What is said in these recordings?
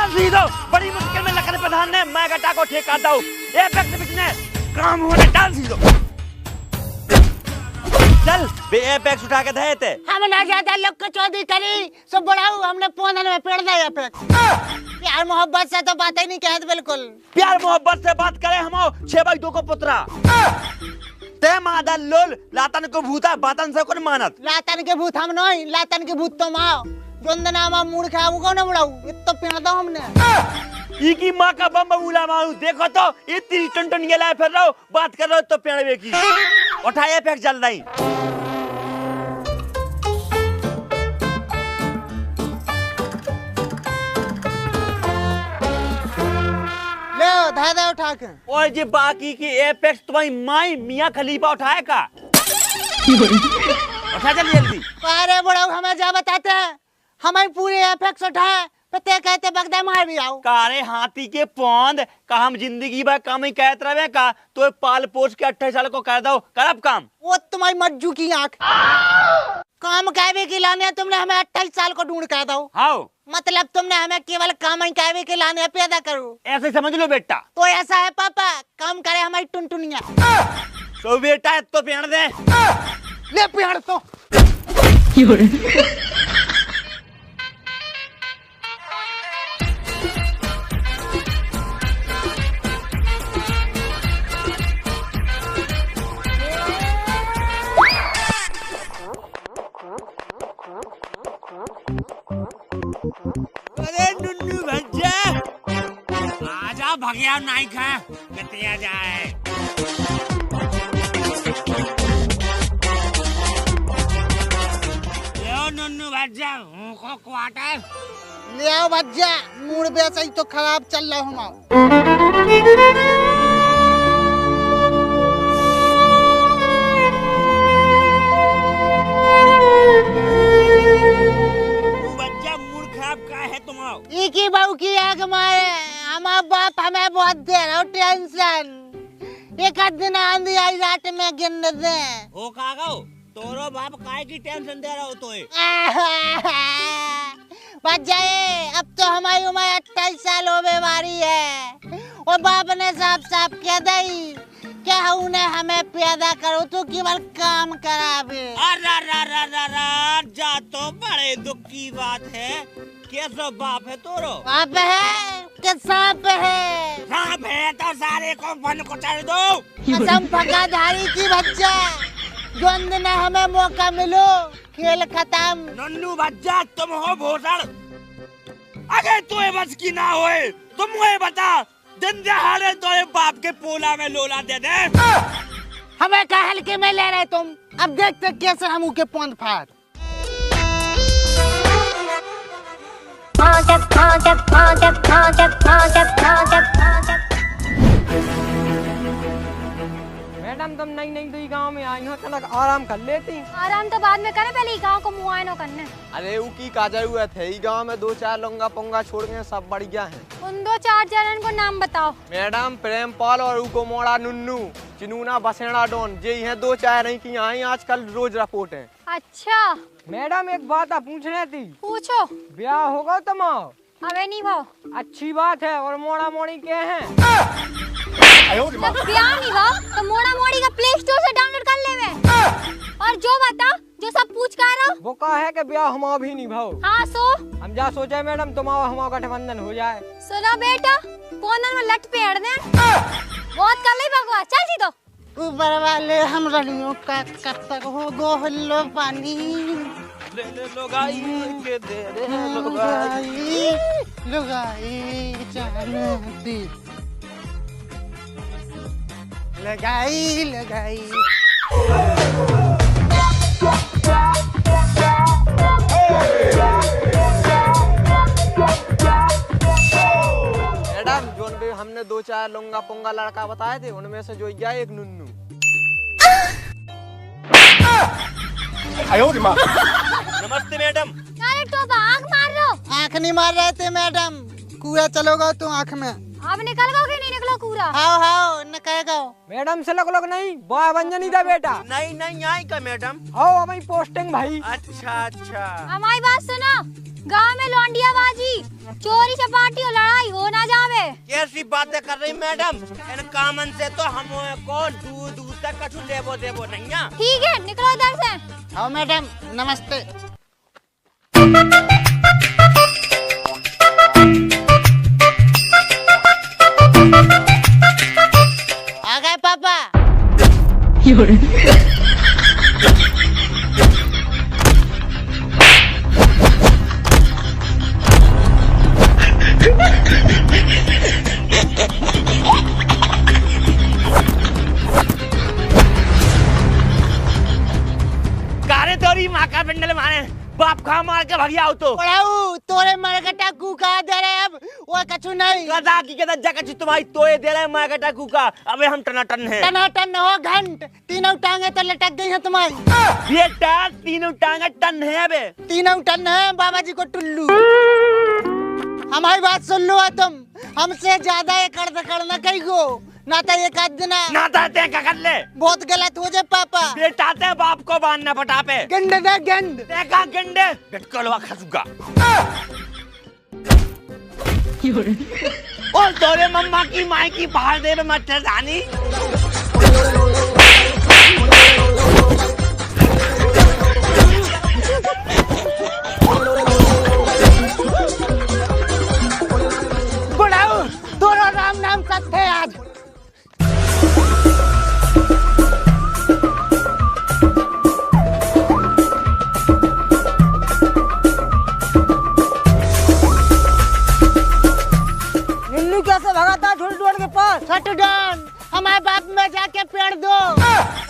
सी दो, बड़ी मुश्किल में लखन प्रधान ने मैं गटा को ठेका दो, एपेक्स बिजनेस काम होने डाल सी दो। चल बे एपेक्स उठा के दे थे। हम ना ज्यादा लोग को चौधरी करी सब बढ़ाऊ हमने पौधन में पेड़ दे एपेक्स। प्यार मोहब्बत से तो बात ही नहीं कहत बिल्कुल। प्यार मोहब्बत से बात करे हम 6x2 को पुत्रा। ते मादा लोल लातन को भूता बातन से कौन मानत। लातन के भूत हम नहीं, लातन के भूत तो माँ। जोंदना माँ मूड खा वो कौन बढ़ाऊ? इतना पेड़ दो हमने। इकी माँ का बम बबूला मारू देखो तो इतनी टन ये लाए फिर रहो बात कर रहे हो तो पेड़ बेकी उठाए एपेक्स जल नहीं। धादा उठा के और जी बाकी की एपेक्स तुम्हारी माई मियाँ खलीफा उठाए का उठा जल्दी जल्दी। अरे बड़ाऊ हमें जा बताते हैं हमें पूरे एपेक्स उठाए पते कहते बगदा मार भी आओ। कारे हाथी के पौंद का हम जिंदगी भर काम ही कहते रहे का तो पाल पोस के 28 साल को कर दो करब काम। वो तुम्हारी मज्जू की आंख काम कहवे के लाने तुमने हमें 28 साल को ढूंढ कर दो। हाँ मतलब तुमने हमें केवल काम ही कहवे के लाने पैदा करो ऐसे समझ लो बेटा। तो ऐसा है पापा काम करे हमारी टुनटुनिया। तो बेटा है तो पेड़ दे ले पेड़ तो अरे नुन्नू भज्जा आजा भगया नहीं खा कतिया जाए। यो नुन्नू भज्जा को क्वार्टर ले आओ भज्जा मूड वैसा ही तो खराब चल रहा हूँ। एक ही बहू की आग मारे हमारा बाप हमें बहुत दे रहा टेंशन। एक आध दिन आंधी आई रात में गिन दे हो कागो तोरो बाप काय की टेंशन दे रहा हो तो बच जाए। अब तो हमारी उम्र 28 साल होने वाली है और बाप ने साफ साफ कह दी क्या उन्हें हमें पैदा करो तो केवल काम करावे। जा तो बड़े दुख की बात है। कैसा बाप है तोरो? बाप है कि सांप है? सांप है तो सारे को बन को चढ़ दो। कसम फकाधारी की बच्चा जोंद ने हमें मौका मिलो खेल खत्म। नन्नू बच्चा तुम हो भोसड़ अगर तुम्हें बस की ना होए तुम मुझे बता दिन दहाड़े तोरे बाप के पोला में लोला दे दे। हमें क्या हल्के में ले रहे तुम? अब देखते कैसे हम उनके पोंद फाड़। मैडम तुम नई नई तो गांव में आई हो चलो आराम कर लेती। आराम तो बाद में करे पहले गांव को मुआयना करने। अरे वो की का जरूरत है गांव में 2-4 लोंगा पोंगा छोड़ गए सब बढ़िया है। उन 2-4 जनन को नाम बताओ। मैडम प्रेमपाल और उको मोड़ा नुन्नू चिनूना बसेड़ा डॉन जे हैं 2-4 नहीं की आई आजकल रोज रिपोर्ट है। अच्छा मैडम एक बात आप पूछने थी। पूछो। ब्याह होगा तुम्हारा? अबे नहीं भाव। अच्छी बात है और मोड़ा मोड़ी के हैं। जब ब्याह नहीं भाव तो मोड़ा मोड़ी का प्ले स्टोर से डाउनलोड कर ले और जो बता जो सब पूछ कर रहा वो कहा है कि ब्याह हमारा भी नहीं भाव। हाँ सो हम जा सोचे मैडम तुम्हारा हमारा गठबंधन हो जाए। सुनो बेटा पोनन में लट पेड़ दे बहुत कर ले भगवा चल जी दो। ऊपर वाले हम रनियों का कब तक हो गो हल्लो पानी ले लुगाई के दे रे लुगाई जाने दी लगाई लगाई। मैडम जोन भी हमने 2-4 लोंगा पोंगा लड़का बताए थे उनमें से जो गया एक नुन्नू। नमस्ते मैडम। अरे तो आँख मार रहे हो? आँख नहीं मार रहे थे मैडम कूड़ा चलोगा तो आँख में। अब निकल गो कि नहीं निकलो कूड़ा? हाओ हाओ निकल गो। मैडम से लोग नहीं बॉय बंजनी था बेटा। नहीं नहीं आई का मैडम। आओ हमारी पोस्टिंग भाई। अच्छा अच्छा हमारी बात सुनो गांव में लौंडिया बाजी चोरी चपाटी और कैसी बातें कर रही मैडम? इन कामन से तो हम को दूर दूर तक कछु लेबो देबो नहीं है। ठीक है, निकलो इधर से। आओ मैडम, नमस्ते। आ गए पापा। कारे तोरी माँ का पिंडल मारे बाप खा मार के भगिया हो तो पढ़ाऊ तोरे मरकटा कुका दे रहे अब वो कछु नहीं। गधा की गधा जगह तुम्हारी तोए दे रहे मैं कटा कुका। अबे हम टनाटन है। टनाटन हो घंट, तीनों टांगे तो लटक गई हैं तुम्हारी। बेटा तीनों टांगे टन है अबे। तीनों टन है बाबा जी को टुल्लू। हमारी बात सुन लो तुम, हमसे ज्यादा एकड़ दकड़ न कही गो, ना तो एक आध दिन ना ताते का कर ले। बहुत गलत हो जाए पापा। बेटा ते बाप को बांधना पटा पे। गंड ना गंड। देखा गंडे गटकलवा खसुगा। और तोरे मम्मा की माई की बाहर दे मच्छरदानी। बुढ़ाऊ दोनों राम नाम सत्य है आज। निन्नू कैसे भगाता छोटे डोर के पास? छोटू डॉन हमारे बाप में जाके पेड़ दो।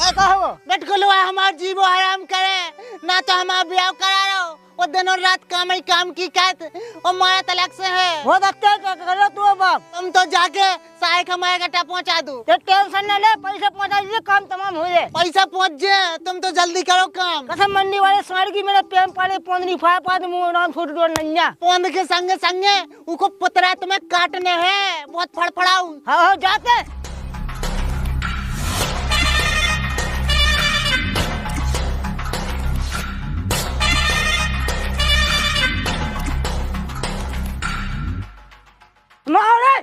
ऐसा हो बेटकुलवा हमारा जीवो हराम करे, ना तो हमारा ब्याह करा रहो। वो दिनों रात काम ही काम की कहत और मारा तलाक से है। बहुत अच्छा कर रहा तू बाप। तुम तो जाके सहायक हमारे गट्टा पहुंचा दो। तो टेंशन न ले, पैसा पहुंचा दीजिए, काम तमाम हो जाए। पैसा पहुंच जाए, तुम तो जल्दी करो काम। कसम मंडी वाले साड़ी की मेरे प्रेम पाले पोंदनी फाया पाद मुंह नाम छोटे डोर नन्या। पोंद के संगे संगे उनको पुतरा तुम्हें काटने हैं, बहुत फड़फड़ाऊ। हाँ जाते। मारे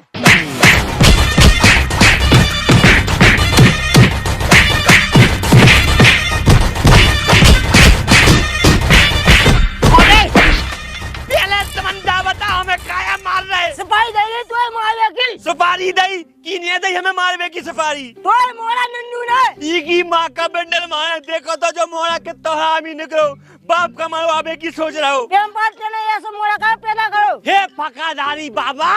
पहले समझा बता हमें काया मार रहे। सिपाही दे रही तो मारे की सुपारी दई की नहीं दई हमें मारवे की सफारी। तो मोरा नन्नू ने की माँ का बंडल मारे। देखो तो जो मोरा के तो हामी निकलो बाप का मरवावे की सोच रहा हो। प्रेम पाल के नहीं ऐसा मोरा का पैदा करो। हे फकाधारी बाबा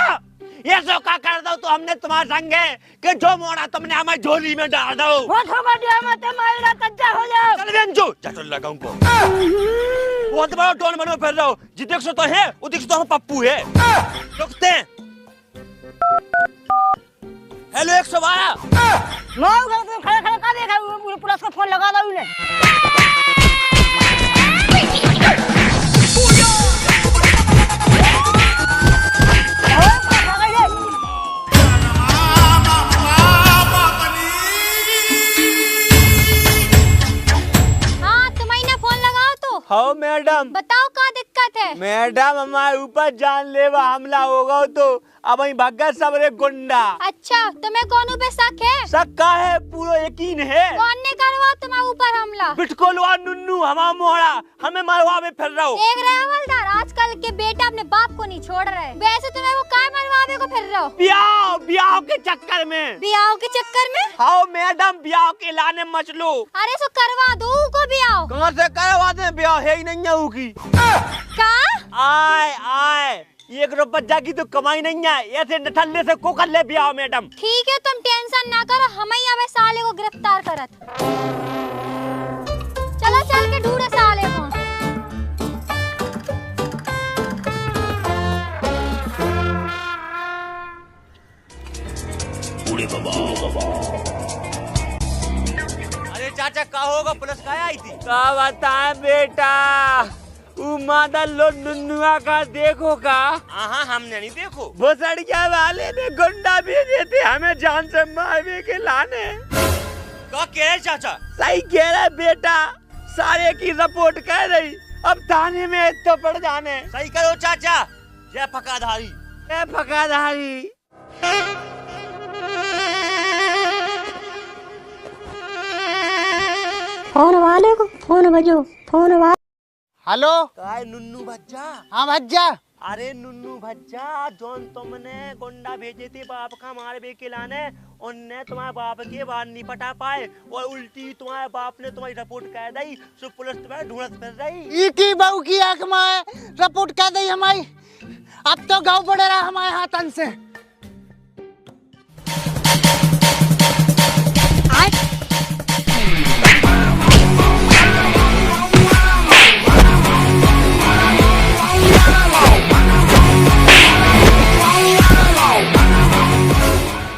ये सो का कर दो तो हमने तुम्हारे संग है कि जो मोड़ा तुमने हमारी झोली में डाल दो। बहुत होगा दिया मत मारेगा कच्चा हो जाओ। चल बेंचो चटल लगाऊं को। बहुत बड़ा टोन बनो फिर रहो। जितेक सो तो है उदिक तो हम पप्पू है। रुकते हैं। हेलो 112। माँ खड़े खड़े का देखा पुलिस को फोन लगा दो उन्हें। हाँ मैडम बताओ क्या दिक्कत है? मैडम हमारे ऊपर जानलेवा हमला होगा तो अब वही भगत सब रे गुंडा। अच्छा तुम्हें कौन पे शक है? शक का है पूरा यकीन है। कौन ने करवा तुम्हारे ऊपर हमला? बिटकोलवा नुन्नू हमारा मोहरा हमें मरवावे फिर रहा हो। देख रहे हो हवलदार, आजकल के बेटा अपने बाप को नहीं छोड़ रहे। वैसे तुम्हें वो काय मरवावे को फिर रहे हो? ब्याह ब्याह के चक्कर में। ब्याह के चक्कर में? हाँ मैडम ब्याह के लाने मच लो। अरे सो करवा दो को ब्याह। कहाँ से करवा दे ब्याह है ही नहीं है की। का? आए आए 1 रुपया की तो कमाई नहीं है, ऐसे नठल्ले से को कर ले ब्याह मैडम। ठीक है तुम टेंशन ना करो, हम ही अब साले को गिरफ्तार करत। चलो चल के ढूंढे साले को। अरे चाचा का होगा पुलिस का आई थी। का बता बेटा मादल लो नुनुआ का देखो का। हाँ हमने नहीं देखो। वो सड़किया वाले ने गुंडा भेजे थे हमें जान से मारने के लाने। का कह रहे चाचा? सही कह रहे बेटा, सारे की रिपोर्ट कर रही, अब थाने में तो पड़ जाने। सही करो चाचा। जय फकाधारी जय फकाधारी। फोन वाले को फोन बजो, फोन वाले। हेलो। काय नुन्नू भज्जा? हाँ भज्जा। अरे नुन्नू भज्जा, जोन तुमने गुंडा भेजे थे बाप का मारे बेके लाने, उनने तुम्हारे बाप के बाहर नहीं पटा पाए और उल्टी तुम्हारे बाप ने तुम्हारी रिपोर्ट कर दी, सो पुलिस तुम्हें ढूंढत फिर रही। इकी बहू की आंख में रिपोर्ट कर दी हमारी। अब तो गाँव पड़े रहा हमारे हाथन से।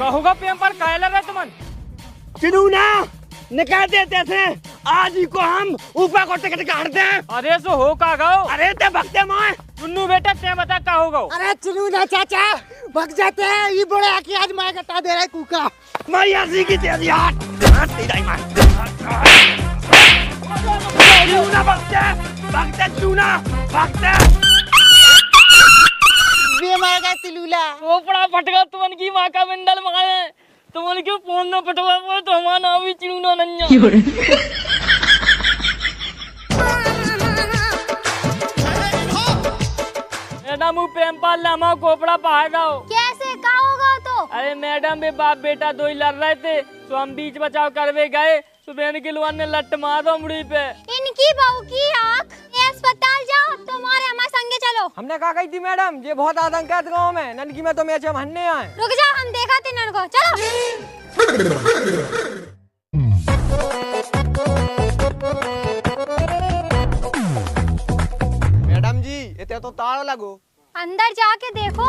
कहूँगा पेम पर कह लगा तुमन चिनूना निकाल देते थे, आज ही को हम ऊपर को टिकट काटते हैं। अरे सो हो का गाओ। अरे ते भक्ते माए नुन्नू बेटा ते बता का होगा। अरे चिनूना चाचा भग जाते हैं, ये बड़े आके आज मैं कटा दे रहा है कुका। मैं ऐसी की तेरी हाथ तेरा ही मार। चिनूना भक्ते भक्ते चिनूना भक्ते बेमार तिलूला। वो पड़ा फटका तुमन की माँ का मंडल मारे, तुमन क्यों फोन न पटवा वो तो हमारा नाम ही चिड़ूना नन्या। मैडम वो प्रेम पाल लामा कोपड़ा पहाड़ रहा। कैसे का होगा तो? अरे मैडम बे बाप बेटा दो ही लड़ रहे थे, तो हम बीच बचाव करवे गए, सुबह के लुआन ने लट मारो मुड़ी पे। इनकी बहू की आँख, ये अस्पताल जाओ, तुम्हारे हमारे संगे चलो। हमने कहा गई थी मैडम, ये बहुत आतंक है गाँव में, ननकी में तो मैच हम हन्ने आए। रुक जाओ, हम देखा तीनों को, चलो। मैडम जी इतने तो तार लगो। अंदर जाके देखो।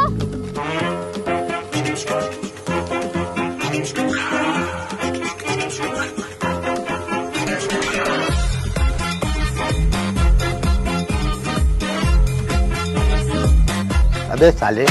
अबे साले